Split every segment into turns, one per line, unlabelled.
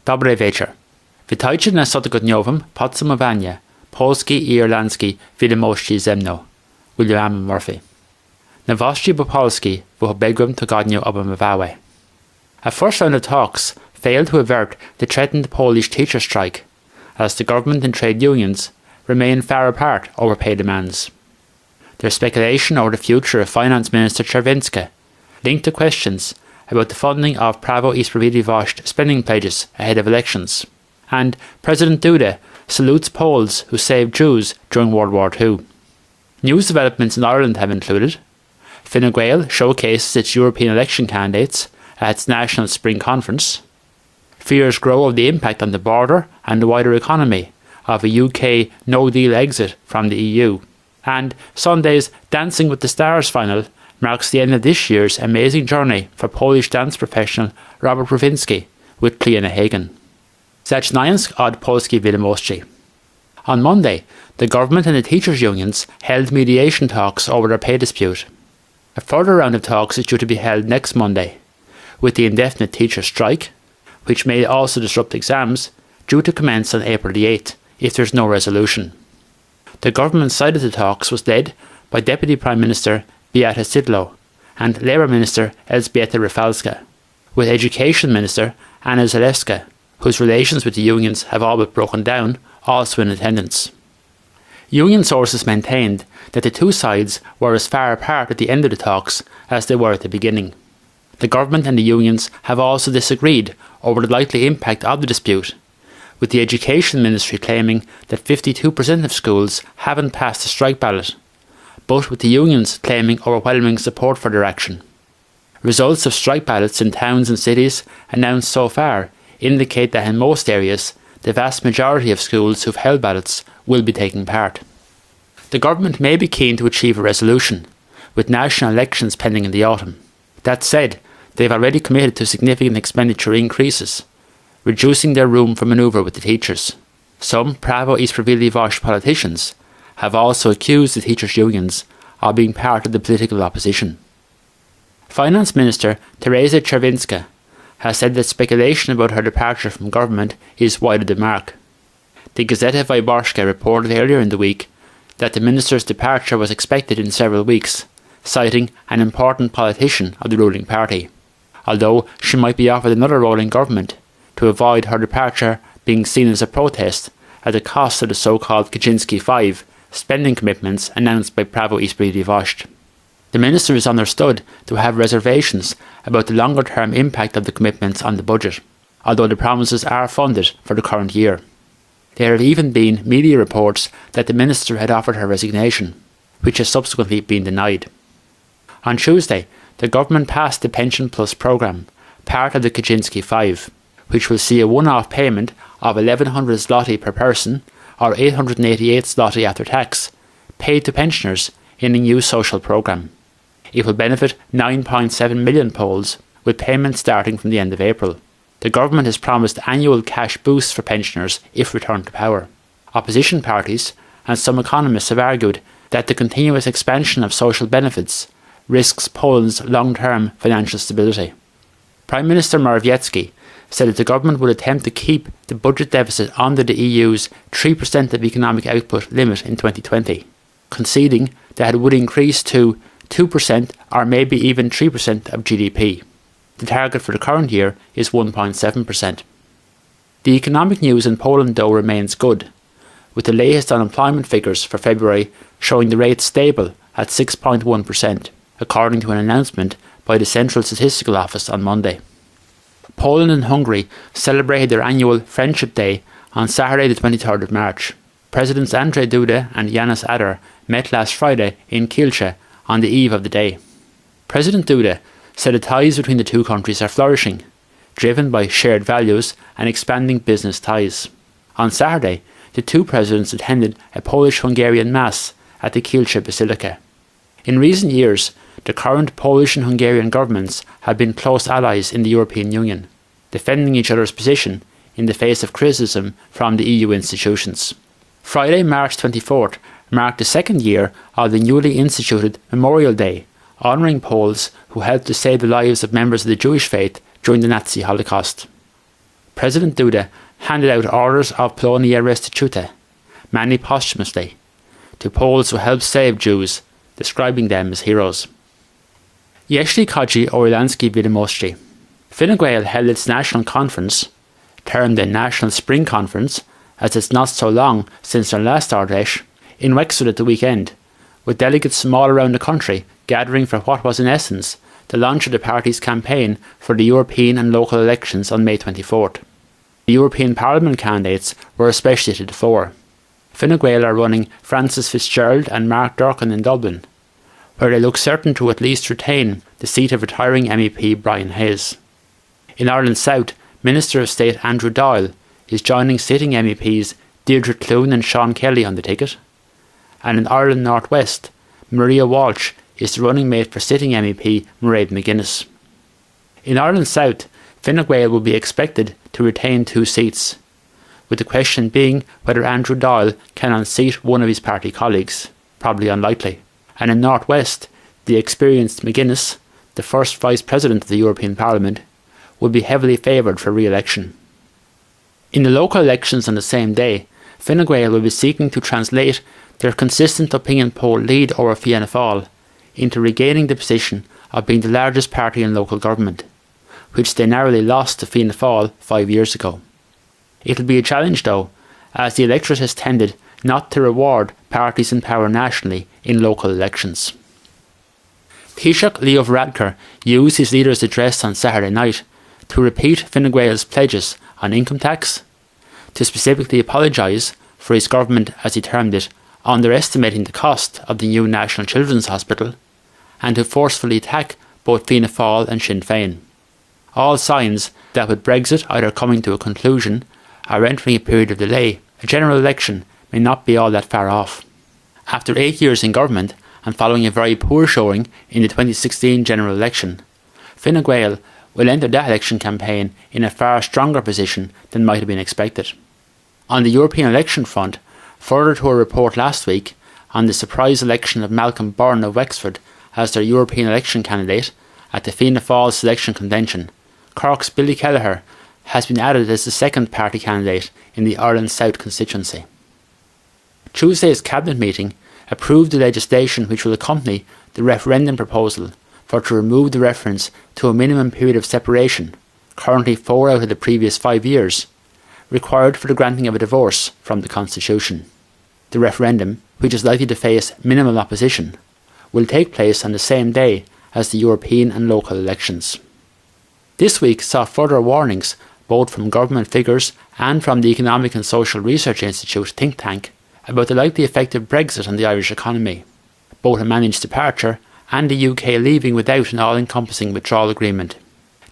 Dobry wieczór. Witajcie na cotygodniowym podsumowaniu Polski i Irlandzkiej wiadomości ze mną, William Murphy. Nowości po polski w ubiegłym tygodniu obowiązywały. A first round of talks failed to avert the threatened Polish teacher strike, as the government and trade unions remain far apart over pay demands. There's speculation over the future of Finance Minister Czerwińska, linked to questions about the funding of Prawo i Sprawiedliwość spending pledges ahead of elections. And President Duda salutes Poles who saved Jews during World War II. News developments in Ireland have included: Fine Gael showcases its European election candidates at its National Spring Conference. Fears grow of the impact on the border and the wider economy of a UK no-deal exit from the EU. And Sunday's Dancing with the Stars final marks the end of this year's amazing journey for Polish dance professional Robert Rowinski with Cliona Hagan. Zaczynając od Polskiej Wiadomości. On Monday, the government and the teachers' unions held mediation talks over their pay dispute. A further round of talks is due to be held next Monday, with the indefinite teacher strike, which may also disrupt exams, due to commence on April the 8th if there is no resolution. The government side of the talks was led by Deputy Prime Minister Beata Szydło and Labour Minister Elżbieta Rafalska, with Education Minister Anna Zalewska, whose relations with the unions have all but broken down, also in attendance. Union sources maintained that the two sides were as far apart at the end of the talks as they were at the beginning. The government and the unions have also disagreed over the likely impact of the dispute, with the Education Ministry claiming that 52% of schools haven't passed the strike ballot, but with the unions claiming overwhelming support for their action. Results of strike ballots in towns and cities announced so far indicate that in most areas, the vast majority of schools who've held ballots will be taking part. The government may be keen to achieve a resolution, with national elections pending in the autumn. That said, they've already committed to significant expenditure increases, reducing their room for manoeuvre with the teachers. Some Prawo i Sprawiedliwość politicians have also accused the teachers' unions of being part of the political opposition. Finance Minister Teresa Czerwińska has said that speculation about her departure from government is wide of the mark. The Gazeta Wyborcza reported earlier in the week that the minister's departure was expected in several weeks, citing an important politician of the ruling party, although she might be offered another role in government to avoid her departure being seen as a protest at the cost of the so-called Kaczynski 5 spending commitments announced by Prawo i Sprawiedliwość. The minister is understood to have reservations about the longer-term impact of the commitments on the budget, although the promises are funded for the current year. There have even been media reports that the minister had offered her resignation, which has subsequently been denied. On Tuesday, the government passed the Pension Plus programme, part of the Kaczynski 5, which will see a one-off payment of 1,100 zloty per person, or 888 zloty after tax, paid to pensioners in a new social programme. It will benefit 9.7 million Poles, with payments starting from the end of April. The government has promised annual cash boosts for pensioners if returned to power. Opposition parties and some economists have argued that the continuous expansion of social benefits risks Poland's long-term financial stability. Prime Minister Morawiecki said that the government would attempt to keep the budget deficit under the EU's 3% of economic output limit in 2020, conceding that it would increase to 2% or maybe even 3% of GDP. The target for the current year is 1.7%. The economic news in Poland, though, remains good, with the latest unemployment figures for February showing the rate stable at 6.1%, according to an announcement by the Central Statistical Office on Monday. Poland and Hungary celebrated their annual Friendship Day on Saturday the 23rd of March. Presidents Andrzej Duda and János Adar met last Friday in Kielce on the eve of the day. President Duda said the ties between the two countries are flourishing, driven by shared values and expanding business ties. On Saturday, the two presidents attended a Polish-Hungarian Mass at the Kielce Basilica. In recent years, the current Polish and Hungarian governments have been close allies in the European Union, defending each other's position in the face of criticism from the EU institutions. Friday, March 24th, marked the second year of the newly instituted Memorial Day, honouring Poles who helped to save the lives of members of the Jewish faith during the Nazi Holocaust. President Duda handed out orders of plonia restituta, many posthumously, to Poles who helped save Jews, describing them as heroes. Jeśli chodzi o irlandzkie wiadomości, Fine Gael held its national conference, termed the National Spring Conference, as it's not so long since their last Ardèche, in Wexford at the weekend, with delegates from all around the country gathering for what was in essence the launch of the party's campaign for the European and local elections on May 24th. The European Parliament candidates were especially to the fore. Fine Gael are running Francis Fitzgerald and Mark Durkan in Dublin, where they look certain to at least retain the seat of retiring MEP Brian Hayes. In Ireland South, Minister of State Andrew Doyle is joining sitting MEPs Deirdre Clune and Sean Kelly on the ticket. And in Ireland North West, Maria Walsh is the running mate for sitting MEP Mairead McGuinness. In Ireland South, Fine Gael will be expected to retain 2 seats, with the question being whether Andrew Doyle can unseat one of his party colleagues, probably unlikely. And in North West, the experienced McGuinness, the first Vice President of the European Parliament, would be heavily favoured for re-election. In the local elections on the same day, Fine Gael will be seeking to translate their consistent opinion poll lead over Fianna Fáil into regaining the position of being the largest party in local government, which they narrowly lost to Fianna Fáil 5 years ago. It will be a challenge though, as the electorate has tended not to reward parties in power nationally in local elections. Taoiseach Leo Varadkar used his leader's address on Saturday night to repeat Fine Gael's pledges on income tax, to specifically apologise for his government, as he termed it, underestimating the cost of the new National Children's Hospital, and to forcefully attack both Fianna Fáil and Sinn Féin. All signs that with Brexit either coming to a conclusion or entering a period of delay, a general election may not be all that far off. After 8 years in government and following a very poor showing in the 2016 general election, Fine Gael will enter that election campaign in a far stronger position than might have been expected. On the European election front, further to a report last week on the surprise election of Malcolm Byrne of Wexford as their European election candidate at the Fianna Fáil selection convention, Cork's Billy Kelleher has been added as the second party candidate in the Ireland South constituency. Tuesday's cabinet meeting approved the legislation which will accompany the referendum proposal for to remove the reference to a minimum period of separation, currently 4 out of the previous 5 years, required for the granting of a divorce from the Constitution. The referendum, which is likely to face minimal opposition, will take place on the same day as the European and local elections. This week saw further warnings both from government figures and from the Economic and Social Research Institute think tank about the likely effect of Brexit on the Irish economy, both a managed departure and the UK leaving without an all-encompassing withdrawal agreement.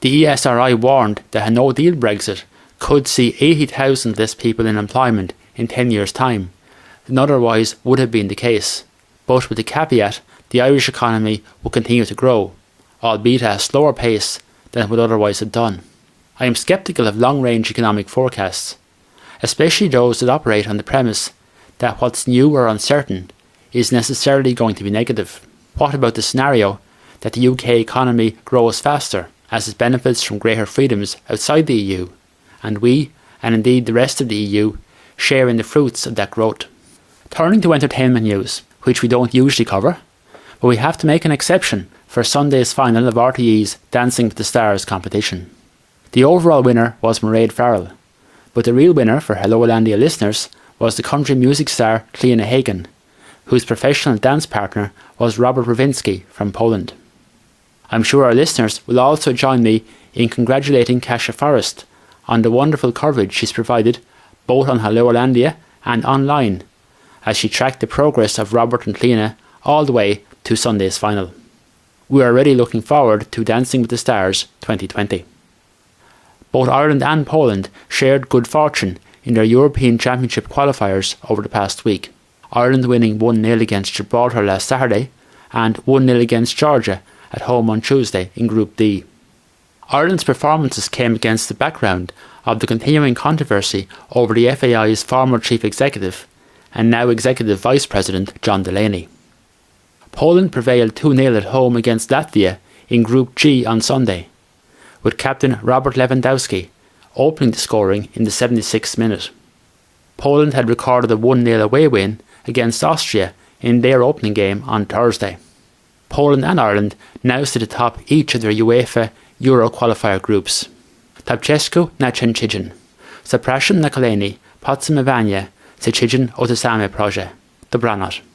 The ESRI warned that a no-deal Brexit could see 80,000 less people in employment in 10 years' time than otherwise would have been the case, but with the caveat the Irish economy will continue to grow, albeit at a slower pace than it would otherwise have done. I am sceptical of long-range economic forecasts, especially those that operate on the premise that what's new or uncertain is necessarily going to be negative. What about the scenario that the UK economy grows faster as it benefits from greater freedoms outside the EU, and we, and indeed the rest of the EU, share in the fruits of that growth? Turning to entertainment news, which we don't usually cover, but we have to make an exception for Sunday's final of RTE's Dancing with the Stars competition. The overall winner was Mairead Farrell, but the real winner for Hello Irlandia listeners was the country music star Cliona Hagan, whose professional dance partner was Robert Rowinski from Poland. I'm sure our listeners will also join me in congratulating Kasia Forrest on the wonderful coverage she's provided both on Hello Irlandia and online, as she tracked the progress of Robert and Cliona all the way to Sunday's final. We are already looking forward to Dancing with the Stars 2020. Both Ireland and Poland shared good fortune in their European Championship qualifiers over the past week, Ireland winning 1-0 against Gibraltar last Saturday and 1-0 against Georgia at home on Tuesday in Group D. Ireland's performances came against the background of the continuing controversy over the FAI's former Chief Executive and now Executive Vice President John Delaney. Poland prevailed 2-0 at home against Latvia in Group G on Sunday, with captain Robert Lewandowski opening the scoring in the 76th minute. Poland had recorded a 1-0 away win against Austria in their opening game on Thursday. Poland and Ireland now sit atop each of their UEFA Euro qualifier groups. Tabczewsku na Czechijin. Zapraszam na kolejny podsumowanie Czechijin o tym samym proje. Dobranoc.